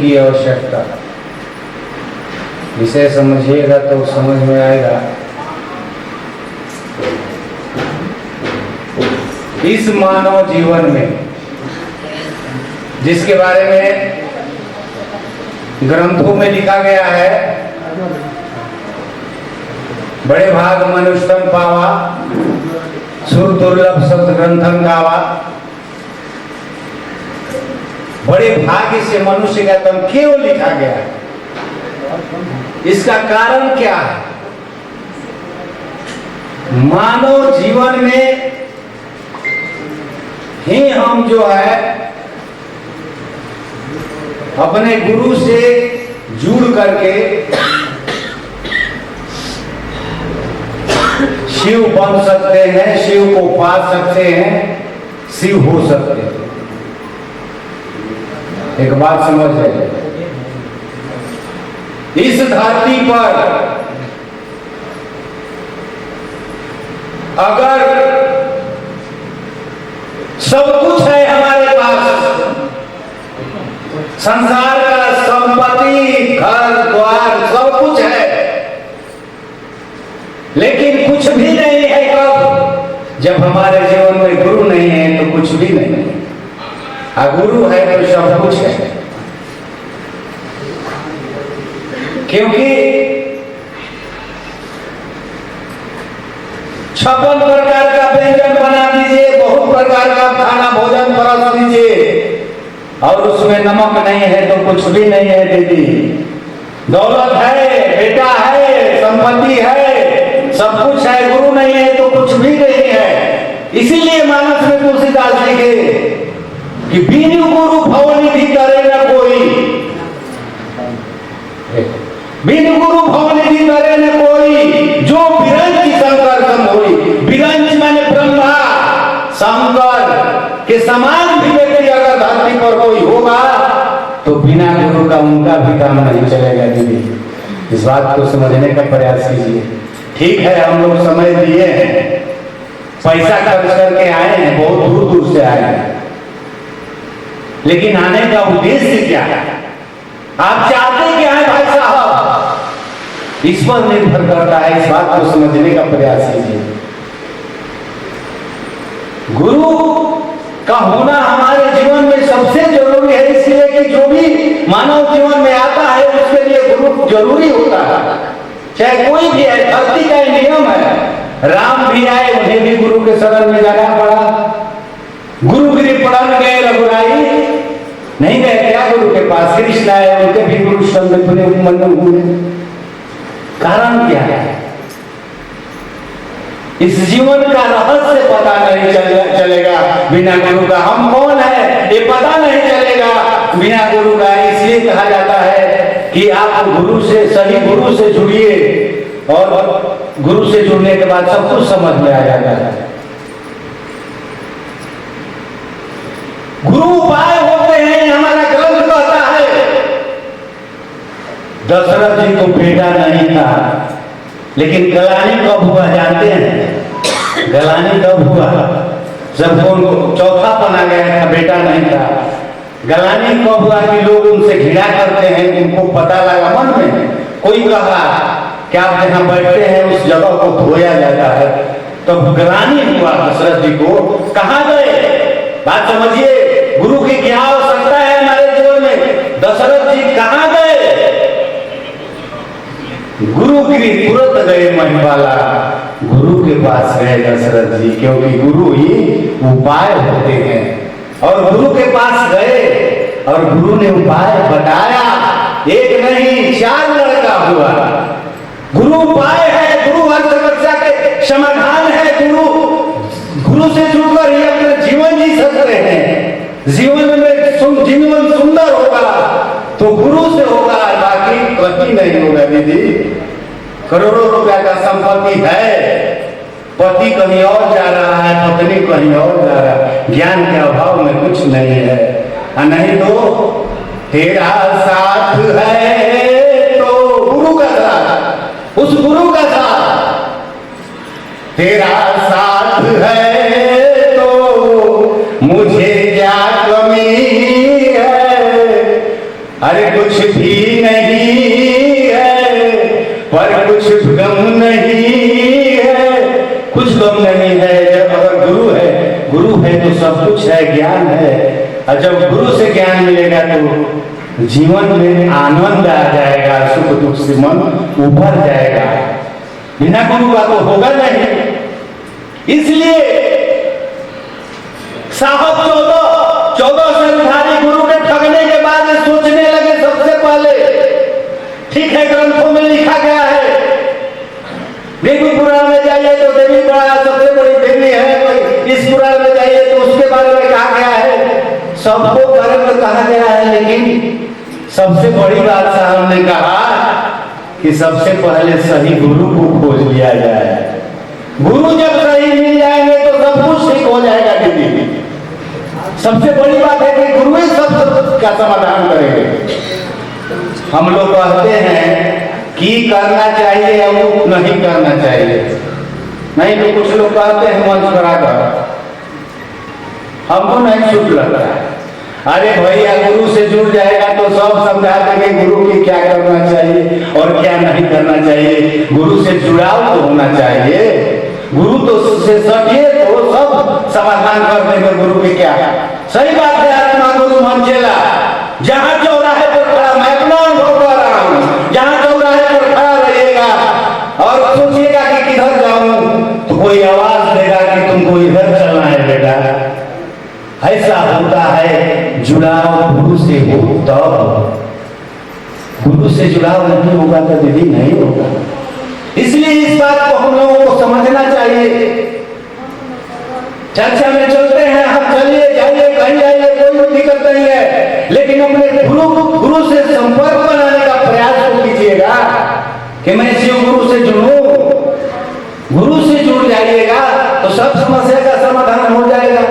की आवश्यकता। इसे समझिएगा तो समझ में आएगा। इस मानव जीवन में जिसके बारे में ग्रंथों में लिखा गया है, बड़े भाग मनुष्यम पावा, सुर दुर्लभ शब्द ग्रंथम गावा। बड़े भाग्य से मनुष्य का तन क्यों लिखा गया है? इसका कारण क्या है? मानव जीवन में ही हम जो है अपने गुरु से जुड़ करके शिव बन सकते हैं, शिव को पा सकते हैं, शिव हो सकते हैं। एक बात समझ जाइए, इस धरती पर अगर सब कुछ है हमारे पास, संसार का संपत्ति, घर द्वार सब कुछ है, लेकिन कुछ भी नहीं है कब? जब हमारे जीवन में गुरु नहीं है तो कुछ भी नहीं है। गुरु है तो सब कुछ है। क्योंकि 56 प्रकार का व्यंजन बना दीजिए, बहुत प्रकार का खाना भोजन परोस दीजिए, और उसमें नमक नहीं है तो कुछ भी नहीं है दीदी। दौलत है, बेटा है, संपत्ति है, सब कुछ है, गुरु नहीं है तो कुछ भी नहीं है। इसीलिए मानस में तुलसीदास लिखे कि बिनु गुरु भवनिधि करे न कोई, बिनु गुरु भवनिधि करे न कोई, जो बिरंच शंकर सम होई। बिरंच माने ब्रह्मा शंकर के समान भी व्यक्ति अगर धरती पर कोई होगा तो बिना गुरु का उनका भी काम नहीं चलेगा दीदी। इस बात को समझने का प्रयास कीजिए। ठीक है, हम लोग समय दिए हैं, पैसा खर्च करके आए हैं, बहुत दूर दूर से आए हैं, लेकिन आने का उद्देश्य क्या है? आप चाहते क्या है भाई साहब? इस पर निर्भर करता है। इस बात को समझने का प्रयास कीजिए। गुरु का होना हमारे जीवन में सबसे जरूरी है, इसलिए कि जो भी मानव जीवन में आता है उसके लिए गुरु जरूरी होता है। चाहे कोई भी है, धरती का नियम है। राम भी आए, उन्हें भी गुरु के शरण में जाना पड़ा। गुरुगिरी पढ़न गए रघुराई, नहीं गए क्या गुरु के पास? कृष्ण आए, उनके भी गुरु संग मन हुए। कारण क्या है? इस जीवन का रहस्य पता नहीं चलेगा बिना गुरु का। हम कौन है ये पता नहीं चलेगा बिना गुरु का। इसलिए कहा जाता है कि आप गुरु से, सही गुरु से जुड़िए, और गुरु से जुड़ने के बाद सब कुछ समझ में आ जाता है। गुरु उपाय होते हैं, हमारा ग्रंथ कहता है। दशरथ जी को बेटा नहीं था, लेकिन गलानी कब हुआ जानते हैं? गलानी कब हुआ? जब उनको चौथा पना गया था, बेटा नहीं था। गलानी कब हुआ कि लोग उनसे घृणा करते हैं, उनको पता लगा मन में। कोई कहा कि आप जहां बैठते हैं उस जगह को धोया जाता है, तो गलानी हुआ दशरथ जी को। कहां गए? बात समझिए, गुरु की क्या आवश्यकता है हमारे जीवन में? दशरथ जी कहां गए? गुरुगिरी तुरंत गए महिपाला, गुरु के पास गए दशरथ जी, क्योंकि गुरु ही उपाय होते हैं। और गुरु के पास गए और गुरु ने उपाय बताया। एक नहीं 4 लड़का हुआ। गुरु उपाय है, गुरु हर समस्या के समाधान है। गुरु से जुड़कर ही अपना जीवन जी सकते हैं। जीवन में जीवन सुंदर होगा तो गुरु से होगा, बाकी कहीं नहीं होगा दीदी। करोड़ों रुपया का संपत्ति है, पति कहीं और जा रहा है, पत्नी कहीं और जा रहा है, ज्ञान के अभाव में कुछ नहीं है। नहीं तो तेरा साथ है तो गुरु का साथ, उस गुरु का साथ। तेरा साथ है तो मुझे क्या कमी है? अरे कुछ भी नहीं है पर कुछ गम नहीं है, कुछ गम नहीं है। जब अगर गुरु है तो सब कुछ है, ज्ञान है। और जब गुरु से ज्ञान मिलेगा तो जीवन में आनंद आ जाएगा, सुख दुख से मन उभर जाएगा। बिना गुरु का तो होगा नहीं। इसलिए साहब 14 शरीरधारी गुरु के ठगने के बाद सोचने लगे सबसे पहले, ठीक है ग्रंथों में लिखा गया है, देवी पुराण में जाइए तो देवी बड़ा सबसे बड़ी देवी है, कोई इस पुराण में जाइए तो उसके बारे में कहा गया है, सबको बारे में कहा गया है। लेकिन सबसे बड़ी बात साहब ने कहा कि सबसे पहले सही गुरु को खोज लिया जाए। गुरु जब सही मिल जाएंगे तो सब कुछ ठीक हो जाएगा। दीदी सबसे बड़ी बात है कि गुरु ही सब का समाधान करेंगे। हम लोग कहते हैं कि करना चाहिए या वो नहीं करना चाहिए, नहीं तो कुछ लोग कहते हैं मंच पर आकर, हमको नहीं छूट लगता है। अरे भैया गुरु से जुड़ जाएगा तो सब समझा देंगे गुरु की क्या करना चाहिए और क्या नहीं करना चाहिए। गुरु से जुड़ाव तो होना चाहिए, गुरु तो से सटिए तो सब समाधान कर देंगे। गुरु की क्या सही बात है। आत्मा गुरु मन चेला, जहाँ चौराहे पर खड़ा, मैं अपना अनुभव कर रहा हूँ, जहाँ चौराहे पर खड़ा रहिएगा और सोचिएगा कि किधर जाऊं तो कोई आवाज देगा कि तुमको इधर चलना है बेटा। ऐसा होता है जुड़ाव गुरु से हो तब। गुरु से जुड़ाव नहीं होगा तो दीदी नहीं होगा। इसलिए इस बात को हम लोगों को समझना चाहिए। चर्चा में चलते हैं हम, चलिए जाइए कहीं जाइए, कोई दिक्कत नहीं है, लेकिन अपने गुरु से संपर्क बनाने का प्रयास तो कीजिएगा कि मैं शिव गुरु से जुड़ूं। गुरु से जुड़ जाइएगा तो सब समस्या का समाधान हो जाएगा।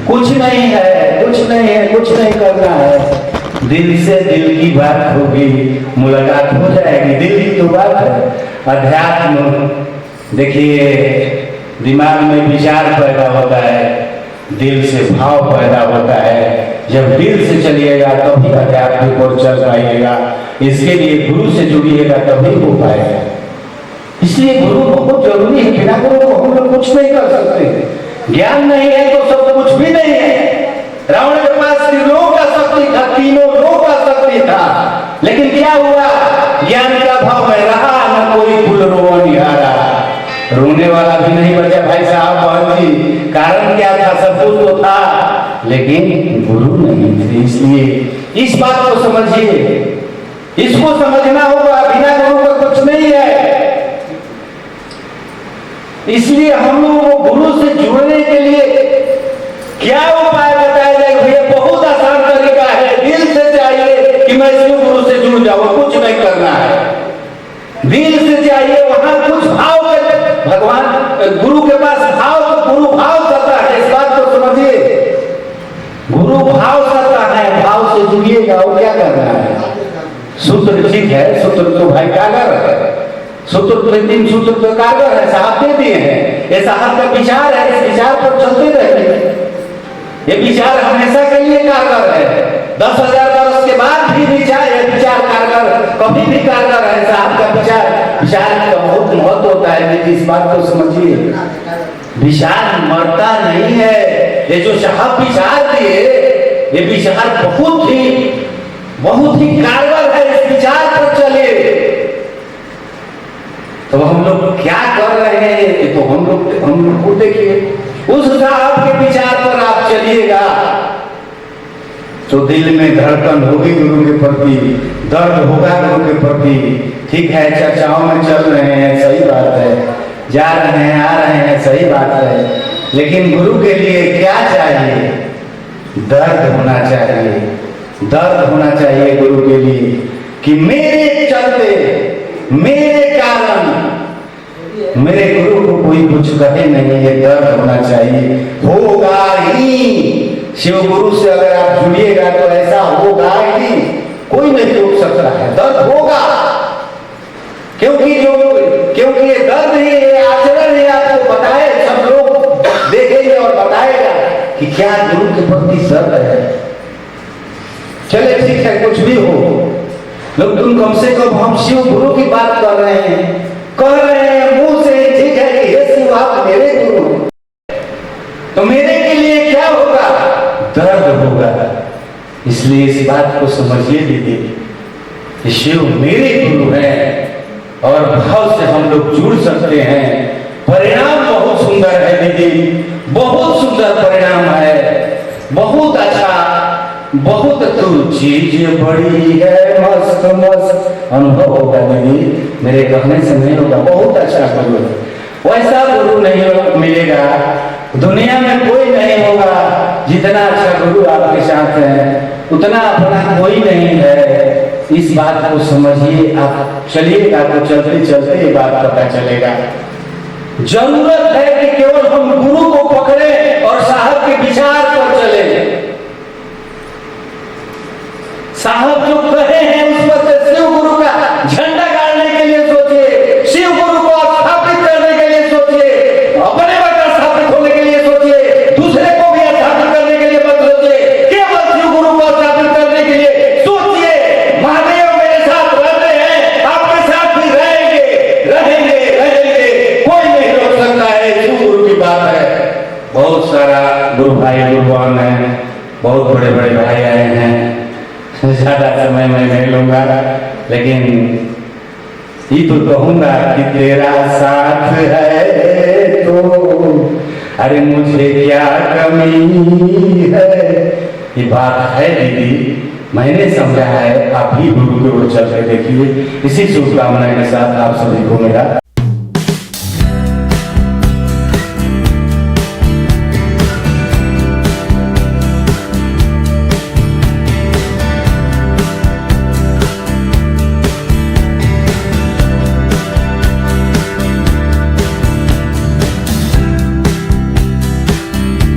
कुछ नहीं है, कुछ नहीं है, कुछ नहीं करना है। दिल से दिल की बात होगी, मुलाकात हो जाएगी। दिल की तो बात है। अध्यात्म देखिए, दिमाग में विचार पैदा होता है, दिल से भाव पैदा होता है। जब दिल से चलिएगा तभी अध्यात्म और चल पाइएगा। इसके लिए गुरु से जुड़िएगा तभी हो पाएगा। इसलिए गुरु बहुत जरूरी है। बिना गुरु को हम लोग कुछ नहीं कर सकते। ज्ञान नहीं है तो सब कुछ भी नहीं है। रावण के पास तीनों का शक्ति था, तीनों लोग का शक्ति था, लेकिन क्या हुआ? ज्ञान का भाव में रहा, न कोई फूल रोवन निहारा। रोने वाला भी नहीं बचा भाई साहब, बहन जी। कारण क्या था? सब कुछ तो था लेकिन गुरु नहीं थे। इसलिए इस बात को समझिए, इसको समझना होगा। बिना गुरु का कुछ नहीं है। इसलिए हम लोगों को गुरु से जुड़ने के लिए क्या उपाय बताया जाए? भैया बहुत आसान तरीका है। दिल से चाहिए कि मैं शिव गुरु से जुड़ जाऊं, कुछ नहीं करना है। दिल से चाहिए, वहां कुछ भाव के भगवान गुरु के पास भाव, गुरु भाव करता है। इस बात को समझिए, गुरु भाव करता है। भाव से जुड़िएगा। और क्या करना है? सूत्र ठीक है, सूत्र तो भाई कागर है, सूत्र 3 सूत्र तो कारगर है, साहब दे दिए हैं। ये साहब का विचार है, इस विचार पर चलते रहते। ये विचार हमेशा के लिए कारगर है। 10,000 वर्ष के बाद भी विचार कारगर, कभी भी कारगर है। साहब का विचार का बहुत महत्व होता है। लेकिन इस बात को समझिए, विचार मरता नहीं है। ये जो साहब विचार दिए, ये विचार बहुत ही कारगर है। इस विचार पर चलिए। तो हम लोग क्या कर रहे हैं तो हम लोग को देखिए। उस साहब के विचार पर आप चलिएगा तो दिल में धड़कन होगी गुरु के प्रति, दर्द होगा गुरु के प्रति। ठीक है, चर्चाओं में चल रहे हैं, सही बात है, जा रहे हैं, आ रहे हैं, सही बात है। लेकिन गुरु के लिए क्या चाहिए? दर्द होना चाहिए। दर्द होना चाहिए गुरु के लिए कि मेरे चलते, मेरे कारण मेरे गुरु को कोई कुछ कहे नहीं। ये दर्द होना चाहिए। होगा ही। शिव गुरु से अगर आप जुड़िएगा तो ऐसा होगा ही, कोई नहीं रोक सकता है। दर्द होगा, क्योंकि ये दर्द ही है, आचरण ही आपको बताए। सब लोग देखेंगे और बताएगा कि क्या गुरु के प्रति दर्द है। चले ठीक है, कुछ भी हो, लोग तुम कम से कम हम शिव गुरु की बात कर रहे हैं, कह रहे हैं मुंह से ठीक है कि हे शिव आप मेरे गुरु, तो मेरे के लिए क्या होगा? दर्द होगा। इसलिए इस बात को समझिए दीदी कि शिव मेरे गुरु हैं और भाव से हम लोग जुड़ सकते हैं। परिणाम बहुत सुंदर है दीदी, बहुत सुंदर परिणाम है, बहुत अच्छा, बहुत तो चीज बड़ी है, मस्त मस्त अनुभव होगा दीदी, मेरे कहने से नहीं होगा। बहुत अच्छा गुरु, वैसा गुरु नहीं मिलेगा दुनिया में, कोई नहीं होगा जितना अच्छा गुरु आपके साथ है, उतना अपना कोई नहीं है। इस बात को समझिए, आप चलिएगा तो चलते चलते ये बात पता चलेगा। जरूरत है कि केवल हम गुरु को पकड़े और साहब के विचार पर चले। साहब जो कहे हैं उस पर शिव गुरु का झंडा गाड़ने के लिए सोचिए, शिव गुरु को स्थापित करने के लिए सोचिए, अपने बता स्थापित होने के लिए सोचिए, दूसरे को भी स्थापित करने के लिए मत सोचिए, केवल शिव गुरु को स्थापित करने के लिए सोचिए। महादेव मेरे साथ रहते हैं, आपके साथ भी रहेंगे रहेंगे रहेंगे, कोई नहीं रोक सकता है। शिव गुरु की बात है। बहुत सारा गुरु भाई गुरुवान है, बहुत बड़े बड़े भाई आए हैं, ज्यादा समय मैं नहीं लूंगा, लेकिन ये तो कहूंगा कि तेरा साथ है तो अरे मुझे क्या कमी है। ये बात है दीदी, मैंने समझा है, आप भी गुरु के ओर चल के देखिए। इसी शुभकामना के साथ आप सभी को मेरा